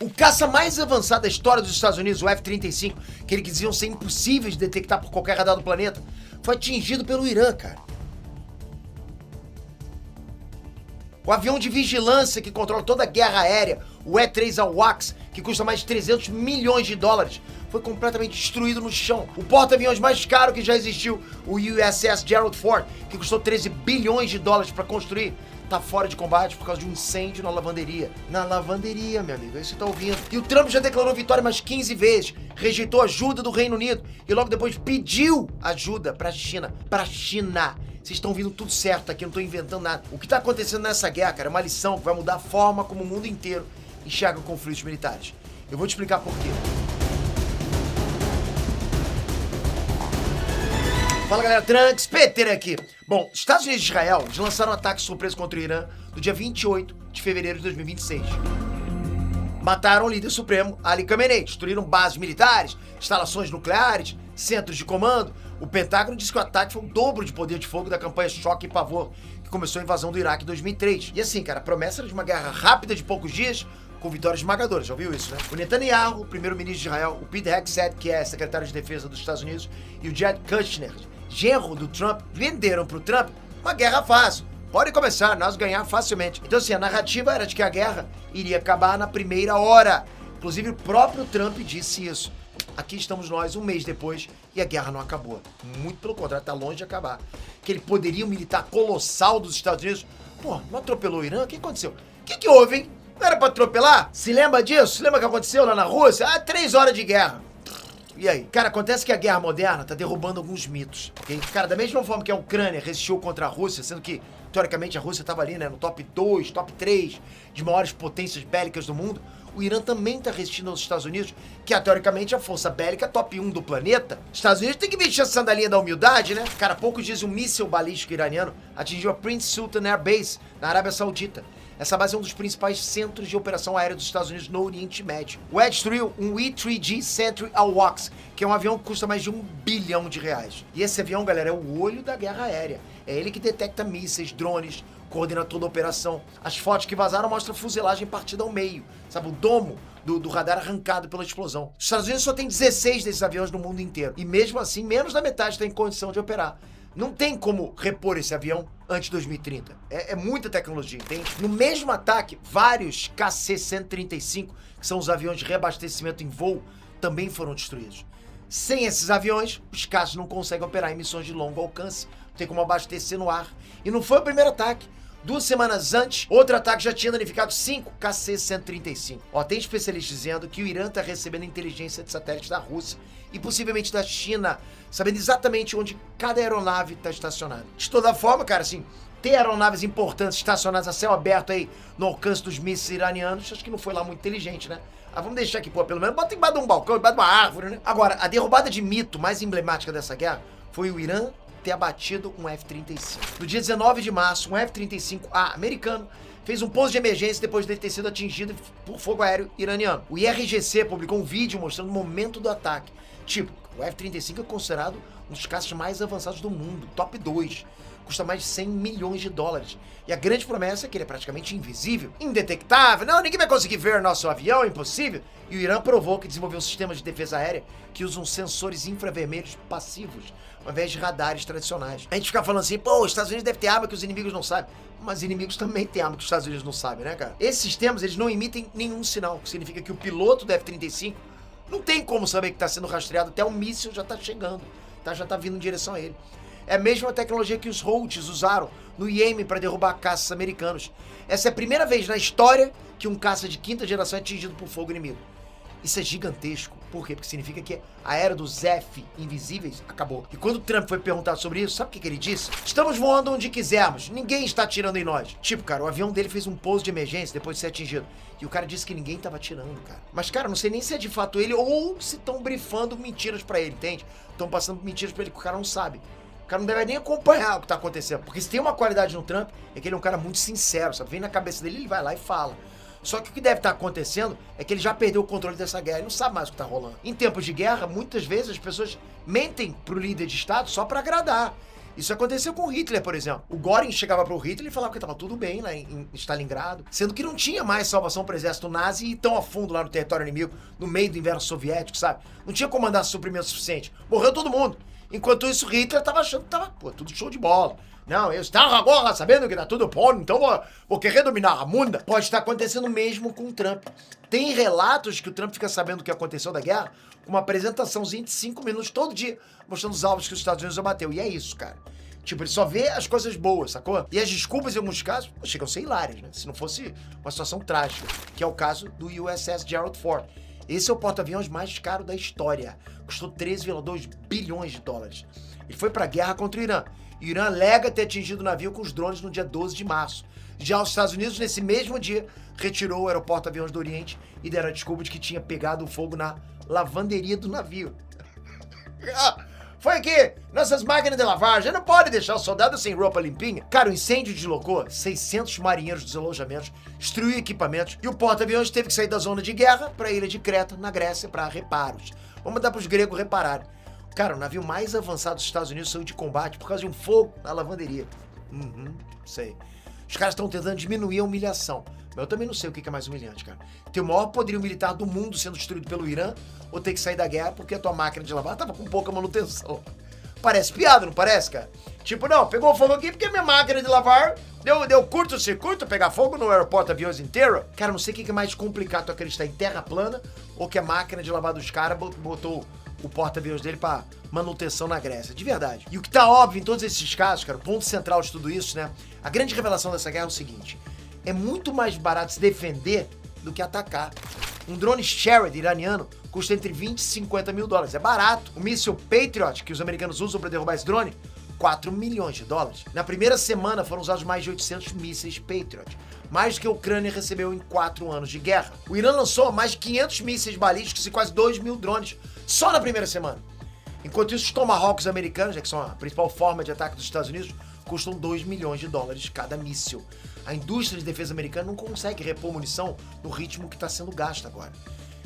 O caça mais avançado da história dos Estados Unidos, o F-35, que eles diziam ser impossíveis de detectar por qualquer radar do planeta, foi atingido pelo Irã, cara. O avião de vigilância que controla toda a guerra aérea, o E-3 AWACS, que custa mais de 300 milhões de dólares, foi completamente destruído no chão. O porta-aviões mais caro que já existiu, o USS Gerald Ford, que custou 13 bilhões de dólares para construir, tá fora de combate por causa de um incêndio na lavanderia. Na lavanderia, meu amigo, é isso que você tá ouvindo. E o Trump já declarou vitória mais 15 vezes, rejeitou ajuda do Reino Unido e logo depois pediu ajuda pra China. Vocês estão ouvindo tudo certo aqui, eu não tô inventando nada. O que tá acontecendo nessa guerra, cara, é uma lição que vai mudar a forma como o mundo inteiro enxerga conflitos militares. Eu vou te explicar por quê. Fala galera, Trunks, Peter aqui. Bom, Estados Unidos e Israel lançaram um ataque surpresa contra o Irã no dia 28 de fevereiro de 2026. Mataram o líder supremo, Ali Khamenei, destruíram bases militares, instalações nucleares, centros de comando. O Pentágono disse que o ataque foi o dobro de poder de fogo da campanha Choque e Pavor, que começou a invasão do Iraque em 2003. E assim, cara, a promessa era de uma guerra rápida de poucos dias, com vitórias esmagadoras, já ouviu isso, né? O Netanyahu, o primeiro-ministro de Israel, o Pete Hegseth, que é secretário de defesa dos Estados Unidos, e o Jared Kushner, genro do Trump, venderam pro Trump uma guerra fácil. Pode começar, nós ganhar facilmente. Então assim, a narrativa era de que a guerra iria acabar na primeira hora. Inclusive o próprio Trump disse isso. Aqui estamos nós, um mês depois, e a guerra não acabou. Muito pelo contrário, tá longe de acabar. Aquele poderio militar colossal dos Estados Unidos, pô, não atropelou o Irã? O que aconteceu? O que houve, hein? Não era pra atropelar? Se lembra disso? Se lembra o que aconteceu lá na Rússia? 3 horas de guerra. E aí? Cara, acontece que a guerra moderna tá derrubando alguns mitos, ok? Cara, da mesma forma que a Ucrânia resistiu contra a Rússia, sendo que, teoricamente, a Rússia tava ali, né, no top 2, top 3 de maiores potências bélicas do mundo, o Irã também tá resistindo aos Estados Unidos, que é, teoricamente, a força bélica top 1 do planeta. Os Estados Unidos tem que vestir a sandalinha da humildade, né? Cara, há poucos dias um míssil balístico iraniano atingiu a Prince Sultan Air Base, na Arábia Saudita. Essa base é um dos principais centros de operação aérea dos Estados Unidos no Oriente Médio. O Ed destruiu um E-3G Sentry AWACS, que é um avião que custa mais de R$1 bilhão. E esse avião, galera, é o olho da guerra aérea. É ele que detecta mísseis, drones, coordena toda a operação. As fotos que vazaram mostram a fuselagem partida ao meio, sabe? O domo do radar arrancado pela explosão. Os Estados Unidos só tem 16 desses aviões no mundo inteiro. E mesmo assim, menos da metade tem condição de operar. Não tem como repor esse avião antes de 2030. É muita tecnologia, entende? No mesmo ataque, vários KC-135, que são os aviões de reabastecimento em voo, também foram destruídos. Sem esses aviões, os caças não conseguem operar em missões de longo alcance, não tem como abastecer no ar. E não foi o primeiro ataque. 2 semanas antes, outro ataque já tinha danificado 5 KC-135. Tem especialistas dizendo que o Irã está recebendo inteligência de satélites da Rússia e possivelmente da China, sabendo exatamente onde cada aeronave está estacionada. De toda forma, cara, assim, ter aeronaves importantes estacionadas a céu aberto aí no alcance dos mísseis iranianos, acho que não foi lá muito inteligente, né? Vamos deixar aqui, pô, pelo menos bota embaixo de um balcão, embaixo de uma árvore, né? Agora, a derrubada de mito mais emblemática dessa guerra foi o Irã ter abatido um F-35. No dia 19 de março, um F-35A americano fez um pouso de emergência depois de ter sido atingido por fogo aéreo iraniano. O IRGC publicou um vídeo mostrando o momento do ataque. Tipo, o F-35 é considerado um dos caças mais avançados do mundo, top 2. Custa mais de 100 milhões de dólares. E a grande promessa é que ele é praticamente invisível, indetectável. Não, ninguém vai conseguir ver nosso avião, é impossível. E o Irã provou que desenvolveu um sistema de defesa aérea que usam sensores infravermelhos passivos, ao invés de radares tradicionais. A gente fica falando assim, pô, os Estados Unidos devem ter arma que os inimigos não sabem. Mas os inimigos também têm arma que os Estados Unidos não sabem, né, cara? Esses sistemas, eles não emitem nenhum sinal, o que significa que o piloto do F-35 não tem como saber que está sendo rastreado, até o míssil já está chegando, tá? Já está vindo em direção a ele. É a mesma tecnologia que os Houthis usaram no Iêmen para derrubar caças americanos. Essa é a primeira vez na história que um caça de 5ª geração é atingido por fogo inimigo. Isso é gigantesco. Por quê? Porque significa que a era dos F invisíveis acabou. E quando o Trump foi perguntado sobre isso, sabe o que ele disse? Estamos voando onde quisermos, ninguém está atirando em nós. Tipo, cara, o avião dele fez um pouso de emergência depois de ser atingido. E o cara disse que ninguém estava atirando, cara. Mas, cara, não sei nem se é de fato ele ou se estão brifando mentiras pra ele, entende? Estão passando mentiras pra ele que o cara não sabe. O cara não deve nem acompanhar o que tá acontecendo. Porque se tem uma qualidade no Trump, é que ele é um cara muito sincero, sabe? Vem na cabeça dele, ele vai lá e fala. Só que o que deve estar acontecendo é que ele já perdeu o controle dessa guerra e não sabe mais o que está rolando. Em tempos de guerra, muitas vezes as pessoas mentem pro líder de Estado só para agradar. Isso aconteceu com Hitler, por exemplo. O Göring chegava pro Hitler e falava que tava tudo bem lá em Stalingrado, sendo que não tinha mais salvação pro exército nazi e tão a fundo lá no território inimigo, no meio do inverno soviético, sabe? Não tinha como mandar suprimento suficiente. Morreu todo mundo. Enquanto isso, Hitler tava achando que tava, tudo show de bola. Não, eu estava agora sabendo que tá tudo bom, então vou querer dominar a munda. Pode estar acontecendo mesmo com o Trump. Tem relatos que o Trump fica sabendo o que aconteceu da guerra com uma apresentaçãozinha de 5 minutos todo dia, mostrando os alvos que os Estados Unidos abateu. E é isso, cara. Tipo, ele só vê as coisas boas, sacou? E as desculpas, em alguns casos, chegam a ser hilárias, né? Se não fosse uma situação trágica, que é o caso do USS Gerald Ford. Esse é o porta-aviões mais caro da história. Custou 13,2 bilhões de dólares. Ele foi pra guerra contra o Irã. E o Irã alega ter atingido o navio com os drones no dia 12 de março. Já os Estados Unidos, nesse mesmo dia, retirou o aeroporto aviões do Oriente e deram a desculpa de que tinha pegado fogo na lavanderia do navio. Foi aqui, nossas máquinas de lavagem, não pode deixar o soldado sem roupa limpinha. Cara, o incêndio deslocou 600 marinheiros dos alojamentos, destruiu equipamentos e o porta-aviões teve que sair da zona de guerra para a ilha de Creta, na Grécia, para reparos. Vamos dar para os gregos repararem. Cara, o navio mais avançado dos Estados Unidos saiu de combate por causa de um fogo na lavanderia. Sei. Os caras estão tentando diminuir a humilhação. Mas eu também não sei o que é mais humilhante, cara. Ter o maior poderio militar do mundo sendo destruído pelo Irã ou ter que sair da guerra porque a tua máquina de lavar tava com pouca manutenção. Parece piada, não parece, cara? Tipo, não, pegou fogo aqui porque minha máquina de lavar deu curto-circuito, pegar fogo no aeroporto aviões inteiro. Cara, não sei o que é mais complicado, tu acreditar em terra plana ou que a máquina de lavar dos caras botou o porta-aviões dele pra manutenção na Grécia, de verdade. E o que tá óbvio em todos esses casos, cara, o ponto central de tudo isso, né? A grande revelação dessa guerra é o seguinte: é muito mais barato se defender do que atacar. Um drone Shahed iraniano custa entre 20 e 50 mil dólares. É barato. O míssil Patriot, que os americanos usam para derrubar esse drone, 4 milhões de dólares. Na primeira semana foram usados mais de 800 mísseis Patriot, mais do que a Ucrânia recebeu em 4 anos de guerra. O Irã lançou mais de 500 mísseis balísticos e quase 2 mil drones só na primeira semana. Enquanto isso, os Tomahawks americanos, que são a principal forma de ataque dos Estados Unidos, custam 2 milhões de dólares cada míssil. A indústria de defesa americana não consegue repor munição no ritmo que está sendo gasto agora.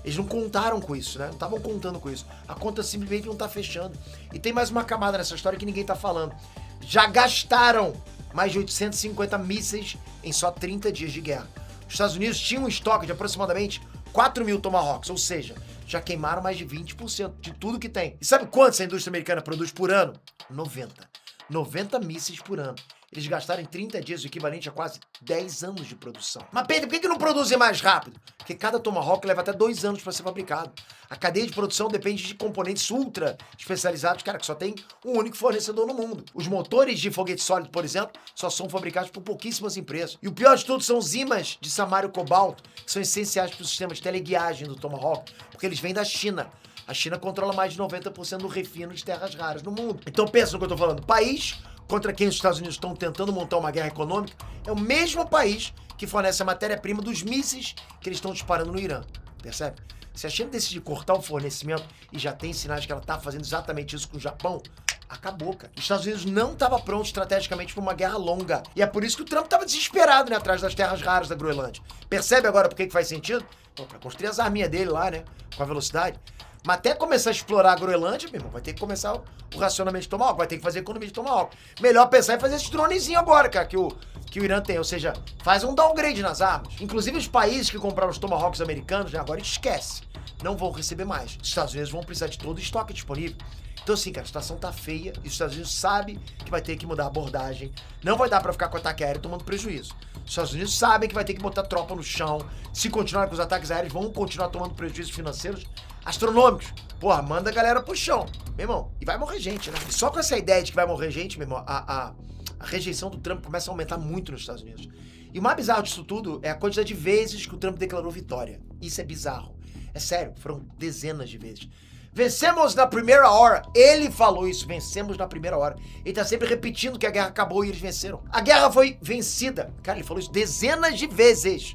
Eles não contaram com isso, né? Não estavam contando com isso. A conta simplesmente não está fechando. E tem mais uma camada nessa história que ninguém está falando. Já gastaram mais de 850 mísseis em só 30 dias de guerra. Os Estados Unidos tinham um estoque de aproximadamente 4 mil Tomahawks, ou seja, já queimaram mais de 20% de tudo que tem. E sabe quanto essa indústria americana produz por ano? 90 mísseis por ano. Eles gastaram em 30 dias o equivalente a quase 10 anos de produção. Mas Pedro, por que não produzem mais rápido? Porque cada Tomahawk leva até 2 anos para ser fabricado. A cadeia de produção depende de componentes ultra especializados, cara, que só tem um único fornecedor no mundo. Os motores de foguete sólido, por exemplo, só são fabricados por pouquíssimas empresas. E o pior de tudo são os ímãs de samário cobalto, que são essenciais para o sistema de teleguiagem do Tomahawk, porque eles vêm da China. A China controla mais de 90% do refino de terras raras no mundo. Então pensa no que eu tô falando. País contra quem os Estados Unidos estão tentando montar uma guerra econômica é o mesmo país que fornece a matéria-prima dos mísseis que eles estão disparando no Irã. Percebe? Se a China decidir cortar o fornecimento, e já tem sinais que ela tá fazendo exatamente isso com o Japão, acabou, cara. Os Estados Unidos não estava pronto estrategicamente para uma guerra longa. E é por isso que o Trump estava desesperado, né, atrás das terras raras da Groenlândia. Percebe agora por que faz sentido? Bom, pra construir as arminhas dele lá, né, com a velocidade. Mas até começar a explorar a Groenlândia, meu irmão, vai ter que começar o racionamento de Tomahawk, vai ter que fazer economia de Tomahawk. Melhor pensar em fazer esse dronezinho agora, cara, que o Irã tem. Ou seja, faz um downgrade nas armas. Inclusive os países que compraram os Tomahawks americanos, né, agora esquece. Não vão receber mais. Os Estados Unidos vão precisar de todo o estoque disponível. Então assim, cara, a situação tá feia e os Estados Unidos sabem que vai ter que mudar a abordagem. Não vai dar pra ficar com ataque aéreo tomando prejuízo. Os Estados Unidos sabem que vai ter que botar tropa no chão. Se continuar com os ataques aéreos, vão continuar tomando prejuízos financeiros astronômicos. Porra, manda a galera pro chão, meu irmão. E vai morrer gente, né? E só com essa ideia de que vai morrer gente, meu irmão, a rejeição do Trump começa a aumentar muito nos Estados Unidos. E o mais bizarro disso tudo é a quantidade de vezes que o Trump declarou vitória. Isso é bizarro. É sério, foram dezenas de vezes. Vencemos na primeira hora. Ele falou isso, vencemos na primeira hora. Ele tá sempre repetindo que a guerra acabou e eles venceram. A guerra foi vencida. Cara, ele falou isso dezenas de vezes.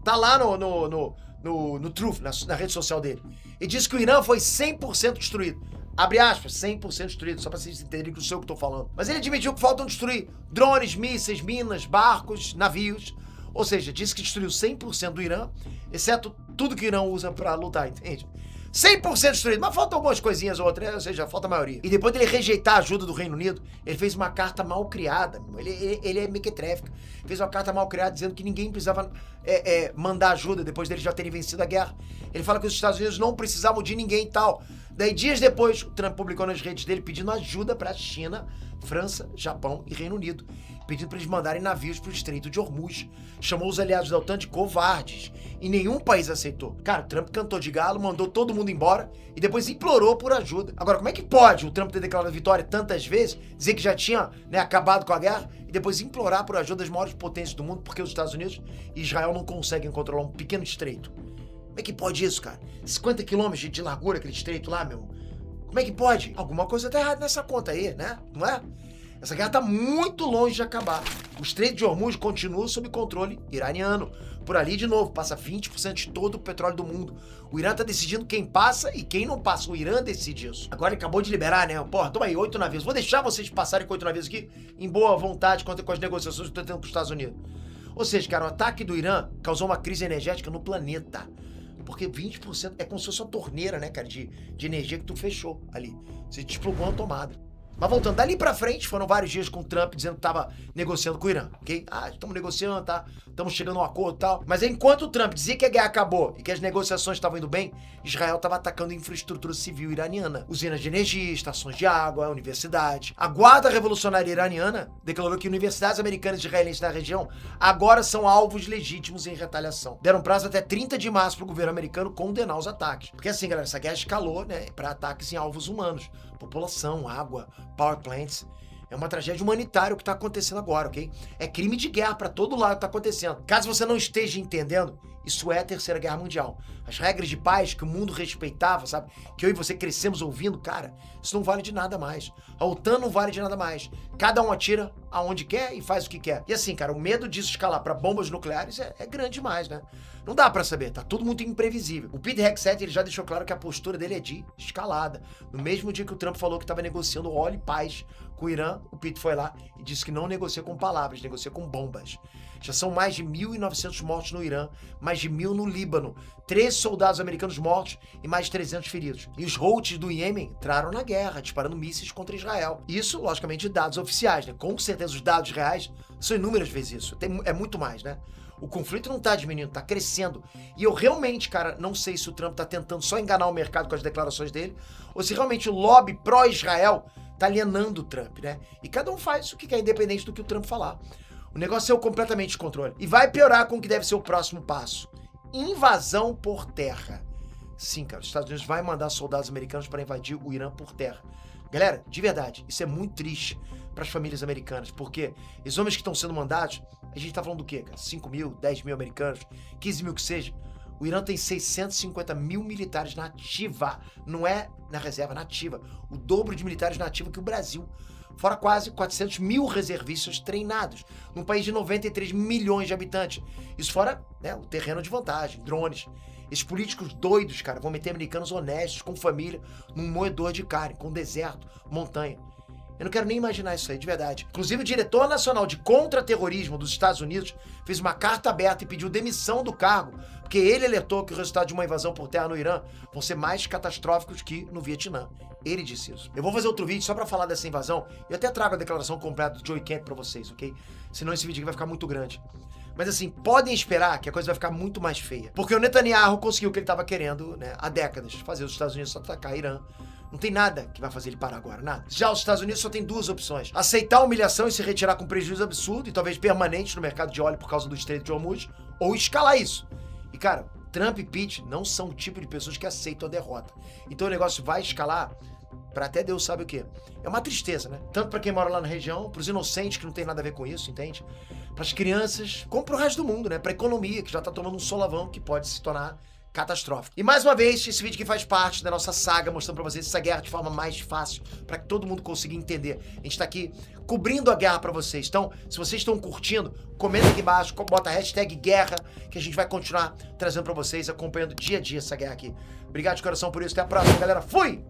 Tá lá no Truth, na rede social dele. Ele disse que o Irã foi 100% destruído. Abre aspas, 100% destruído, só pra vocês entenderem que eu sei o que eu tô falando. Mas ele admitiu que faltam destruir drones, mísseis, minas, barcos, navios. Ou seja, disse que destruiu 100% do Irã, exceto tudo que o Irã usa pra lutar, entende? 100% destruído, mas faltam algumas coisinhas ou outras, ou seja, falta a maioria. E depois dele rejeitar a ajuda do Reino Unido, ele fez uma carta mal criada. Ele é mequetréfico. Fez uma carta mal criada dizendo que ninguém precisava mandar ajuda depois deles já terem vencido a guerra. Ele fala que os Estados Unidos não precisavam de ninguém e tal. Daí, dias depois, o Trump publicou nas redes dele pedindo ajuda pra China, França, Japão e Reino Unido, pedindo para eles mandarem navios pro Estreito de Hormuz. Chamou os aliados da OTAN de covardes e nenhum país aceitou. Cara, o Trump cantou de galo, mandou todo mundo embora e depois implorou por ajuda. Agora, como é que pode o Trump ter declarado a vitória tantas vezes, dizer que já tinha, né, acabado com a guerra e depois implorar por ajuda das maiores potências do mundo porque os Estados Unidos e Israel não conseguem controlar um pequeno estreito? Como é que pode isso, cara? 50 quilômetros de largura aquele estreito lá, meu. Como é que pode? Alguma coisa tá errada nessa conta aí, né? Não é? Essa guerra tá muito longe de acabar. O Estreito de Hormuz continua sob controle iraniano. Por ali, de novo, passa 20% de todo o petróleo do mundo. O Irã tá decidindo quem passa e quem não passa. O Irã decide isso. Agora ele acabou de liberar, né? Porra, toma aí, 8 navios. Vou deixar vocês passarem com 8 navios aqui em boa vontade com as negociações que eu tô tendo com os Estados Unidos. Ou seja, cara, o ataque do Irã causou uma crise energética no planeta. Porque 20% é como se fosse uma torneira, né, cara, de energia que tu fechou ali. Você desplugou uma tomada. Mas voltando, dali pra frente, foram vários dias com o Trump dizendo que tava negociando com o Irã, ok? Ah, estamos negociando, tá? Estamos chegando a um acordo e tal. Mas enquanto o Trump dizia que a guerra acabou e que as negociações estavam indo bem, Israel tava atacando a infraestrutura civil iraniana. Usinas de energia, estações de água, universidade. A Guarda Revolucionária Iraniana declarou que universidades americanas e israelenses da região agora são alvos legítimos em retaliação. Deram prazo até 30 de março pro governo americano condenar os ataques. Porque assim, galera, essa guerra escalou, né, pra ataques em alvos humanos. População, água, power plants. É uma tragédia humanitária o que tá acontecendo agora, ok? É crime de guerra pra todo lado que tá acontecendo. Caso você não esteja entendendo, isso é a Terceira Guerra Mundial. As regras de paz que o mundo respeitava, sabe? Que eu e você crescemos ouvindo, cara, isso não vale de nada mais. A OTAN não vale de nada mais. Cada um atira aonde quer e faz o que quer. E assim, cara, o medo disso escalar pra bombas nucleares é grande demais, né? Não dá pra saber, tá tudo muito imprevisível. O Pete Hegseth, ele já deixou claro que a postura dele é de escalada. No mesmo dia que o Trump falou que tava negociando óleo e paz com o Irã, o Pete foi lá e disse que não negocia com palavras, negocia com bombas. Já são mais de 1.900 mortos no Irã, mais de 1.000 no Líbano, 13 soldados americanos mortos e mais de 300 feridos. E os Houthis do Iêmen entraram na guerra, disparando mísseis contra Israel. Isso, logicamente, de dados oficiais, né? Com certeza os dados reais são inúmeras vezes isso. É muito mais, né? O conflito não tá diminuindo, tá crescendo. E eu realmente, cara, não sei se o Trump tá tentando só enganar o mercado com as declarações dele, ou se realmente o lobby pró-Israel tá alienando o Trump, né? E cada um faz o que quer, independente do que o Trump falar. O negócio é o completamente de controle. E vai piorar com o que deve ser o próximo passo. Invasão por terra. Sim, cara, os Estados Unidos vai mandar soldados americanos para invadir o Irã por terra. Galera, de verdade, isso é muito triste para as famílias americanas, porque esses homens que estão sendo mandados, a gente tá falando do quê, cara? 5 mil, 10 mil americanos, 15 mil que seja. O Irã tem 650 mil militares na ativa, não é na reserva, na ativa. O dobro de militares na ativa que o Brasil. Fora quase 400 mil reservistas treinados, num país de 93 milhões de habitantes. Isso fora, né, o terreno de vantagem, drones. Esses políticos doidos, cara, vão meter americanos honestos, com família, num moedor de carne, com deserto, montanha. Eu não quero nem imaginar isso aí, de verdade. Inclusive, o diretor nacional de contra-terrorismo dos Estados Unidos fez uma carta aberta e pediu demissão do cargo, porque ele alertou que o resultado de uma invasão por terra no Irã vão ser mais catastróficos que no Vietnã. Ele disse isso. Eu vou fazer outro vídeo só pra falar dessa invasão e até trago a declaração completa do Joey Camp pra vocês, ok? Senão esse vídeo aqui vai ficar muito grande. Mas assim, podem esperar que a coisa vai ficar muito mais feia. Porque o Netanyahu conseguiu o que ele estava querendo, né, há décadas, fazer os Estados Unidos atacar Irã. Não tem nada que vai fazer ele parar agora, nada. Já os Estados Unidos só tem duas opções. Aceitar a humilhação e se retirar com prejuízo absurdo e talvez permanente no mercado de óleo por causa do Estreito de Hormuz, ou escalar isso. E cara, Trump e Pete não são o tipo de pessoas que aceitam a derrota. Então o negócio vai escalar pra até Deus sabe o quê. É uma tristeza, né? Tanto pra quem mora lá na região, pros inocentes que não tem nada a ver com isso, entende? Pras crianças, como pro resto do mundo, né? Pra economia, que já tá tomando um solavão que pode se tornar catastrófico. E mais uma vez, esse vídeo aqui faz parte da nossa saga, mostrando pra vocês essa guerra de forma mais fácil, pra que todo mundo consiga entender. A gente tá aqui cobrindo a guerra pra vocês. Então, se vocês estão curtindo, comenta aqui embaixo, bota a hashtag guerra, que a gente vai continuar trazendo pra vocês, acompanhando dia a dia essa guerra aqui. Obrigado de coração por isso, até a próxima, galera. Fui!